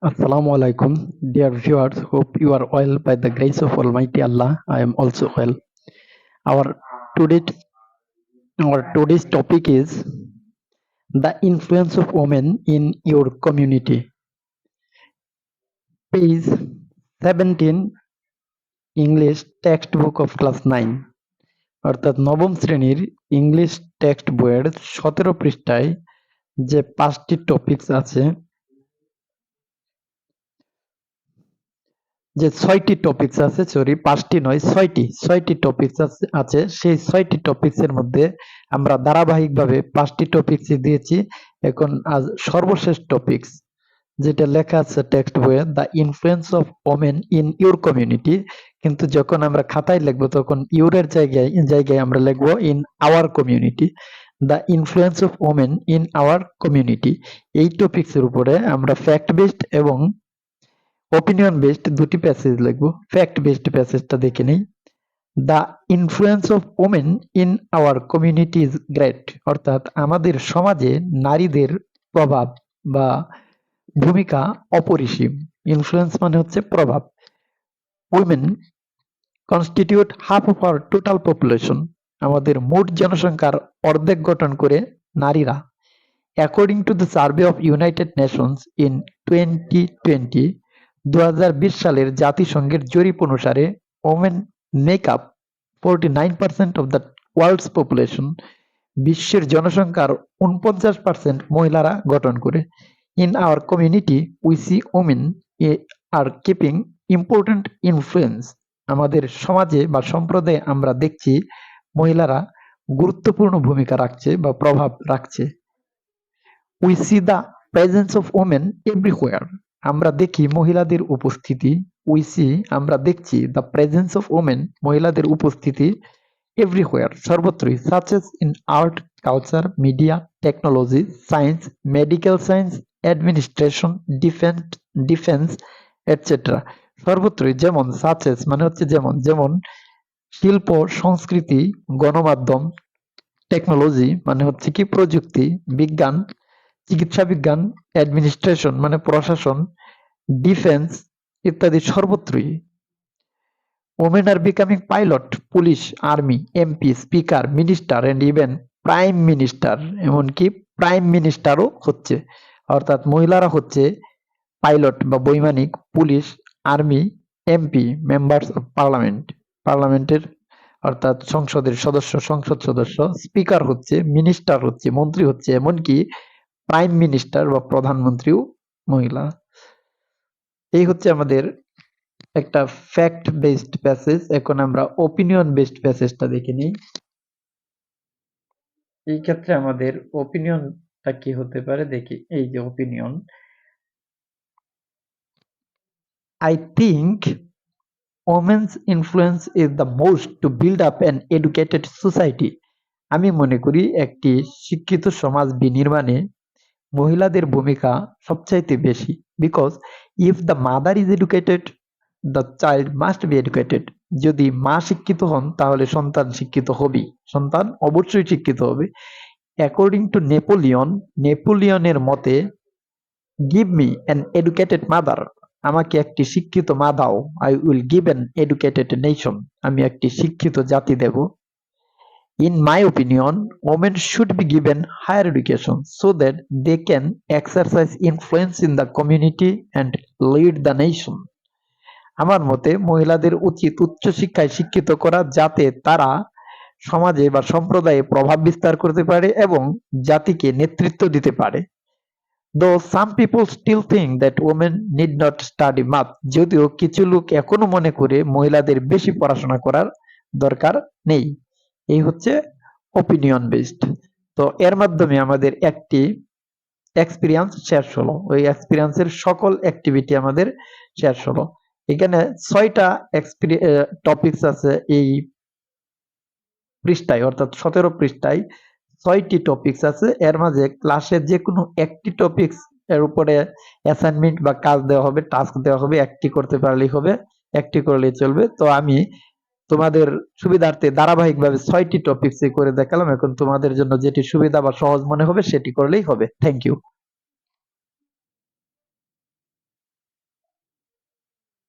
Assalamu alaikum, dear viewers. Hope you are well by the grace of Almighty Allah. I am also well. Our today, our today's topic is the influence of women in your community. Page 17, English textbook of class 9. অর্থাৎ নবম শ্রেণীর English text বইয়ের 17 পৃষ্ঠায় যে 5টি topics আছে, যে 6টি টপিকস আছে, সরি 5টি নয় 6টি টপিকস আছে। সেই 6টি টপিকস এর মধ্যে আমরা ধারাবাহিকভাবে 5টি টপিকস দিয়েছি। এখন আজ সর্বশেষ টপিকস যেটা লেখা আছে টেক্সট বইয়ে, the influence of women in your community, কিন্তু যখন আমরা খাতায় লিখবো তখন ইউরের জায়গায় আমরা লিখবো in our community. The influence of women in our community, এই টপিকস এর উপরে আমরা ফ্যাক্ট বেসড এবং ওপিনিয়ন বেসড দুটি প্যাসেজ লিখবো। ফ্যাক্ট বেসড প্যাসেজটা দেখে নেই। The influence of women in our community is great, অর্থাৎ আমাদের সমাজে নারীদের প্রভাব বা ভূমিকা অপরিসীম। ইনফ্লুয়েন্স মানে হচ্ছে প্রভাব। Women constitute half of our total population, আমাদের মোট জনসংখ্যার অর্ধেক গঠন করে নারীরা। According to the survey of United Nations in 2020, 2020 সালের জাতিসংঘের জরিপ অনুসারে women make up 49% of the world's population, বিশ্বের জনসংখ্যার 49% মহিলারা গঠন করে। In our community we see women are keeping important influence, আমাদের সমাজে বা সম্প্রদায়ে আমরা দেখছি মহিলারা গুরুত্বপূর্ণ ভূমিকা রাখছে বা প্রভাব রাখছে। We see the presence of women everywhere, আমরা দেখি মহিলাদের উপস্থিতি। উই সি, আমরা দেখছি দ্য প্রেজেন্স অফ ওমেন, মহিলাদের উপস্থিতি এভরিহোয়ার, সর্বত্রই। Such as in art, culture, media, technology, science, medical science, administration, defence etcetera, সর্বত্রই। যেমন সাচ এস মানে হচ্ছে যেমন, যেমন শিল্প, সংস্কৃতি, গণমাধ্যম, টেকনোলজি মানে হচ্ছে কি প্রযুক্তি, বিজ্ঞান, চিকিৎসা বিজ্ঞান, অ্যাডমিনিস্ট্রেশন মানে প্রশাসন, ডিফেন্স ইত্যাদি, সর্বত্রই। Women are becoming pilot, police, army, MP, speaker, minister and even prime minister, এমনকি প্রাইম মিনিস্টারও হচ্ছে। অর্থাৎ মহিলারা হচ্ছে পাইলট বা বৈমানিক, police, army, MP, members of parliament, পার্লামেন্টের অর্থাৎ সংসদ সদস্য, স্পিকার হচ্ছে, মিনিস্টার হচ্ছে, মন্ত্রী হচ্ছে, এমনকি প্রাইম মিনিস্টার বা প্রধানমন্ত্রীও মহিলা। এই হচ্ছে আমাদের একটা ফ্যাক্ট বেসড প্যাসেজ। এখন আমরা ওপিনিয়ন বেসড প্যাসেজটা দেখে নিই। এই ক্ষেত্রে আমাদের ওপিনিয়নটা কি হতে পারে দেখি। এই যে opinion, I think women's influence is the most to build up an educated society. আমি মনে করি একটি শিক্ষিত সমাজ বিনির্মাণে মহিলাদের ভূমিকা সবচাইতে বেশি। Because if the mother is educated, the child must be educated. যদি মা শিক্ষিত হন তাহলে সন্তান শিক্ষিত হবেই, সন্তান অবশ্যই শিক্ষিত হবে। অ্যাকর্ডিং টু নেপোলিয়নের মতে, give me an educated mother, আমাকে একটি শিক্ষিত মা দাও, I will give an educated nation, আমি একটি শিক্ষিত জাতি দেব। In my opinion, women should be given higher education so that they can exercise influence in the community and lead the nation. আমার মতে মহিলাদের উচিত উচ্চশিক্ষায় শিক্ষিত করা, যাতে তারা সমাজে বা সম্প্রদায়ে প্রভাব বিস্তার করতে পারে এবং জাতিকে নেতৃত্ব দিতে পারে। Though some people still think that women need not study math, যদিও কিছু লোক এখনো মনে করে মহিলাদের বেশি পড়াশোনা করার দরকার নেই। এই হচ্ছে ওপিনিয়ন বেসড। তো এর মাধ্যমে আমাদের একটি এক্সপিরিয়েন্স শেষ হলো। ওই এক্সপিরিয়েন্সের সকল অ্যাক্টিভিটি আমাদের শেষ হলো। এখানে 6টা টপিকস আছে এই পৃষ্ঠায়, অর্থাৎ 17 পৃষ্ঠায় 6টি টপিকস আছে। এর মাঝে ক্লাসের যে কোনো একটি টপিকস এর উপরে অ্যাসাইনমেন্ট বা কাজ দেওয়া হবে, টাস্ক দেওয়া হবে, একটি করতে পারলেই হবে, একটি করলেই চলবে। তো আমি তোমাদের সুবিধার্থে ধারাবাহিকভাবে 6টি টপিকস করে দেখালাম। এখন তোমাদের জন্য যেটি সুবিধা বা সহজ মনে হবে সেটি করলেই হবে। Thank you.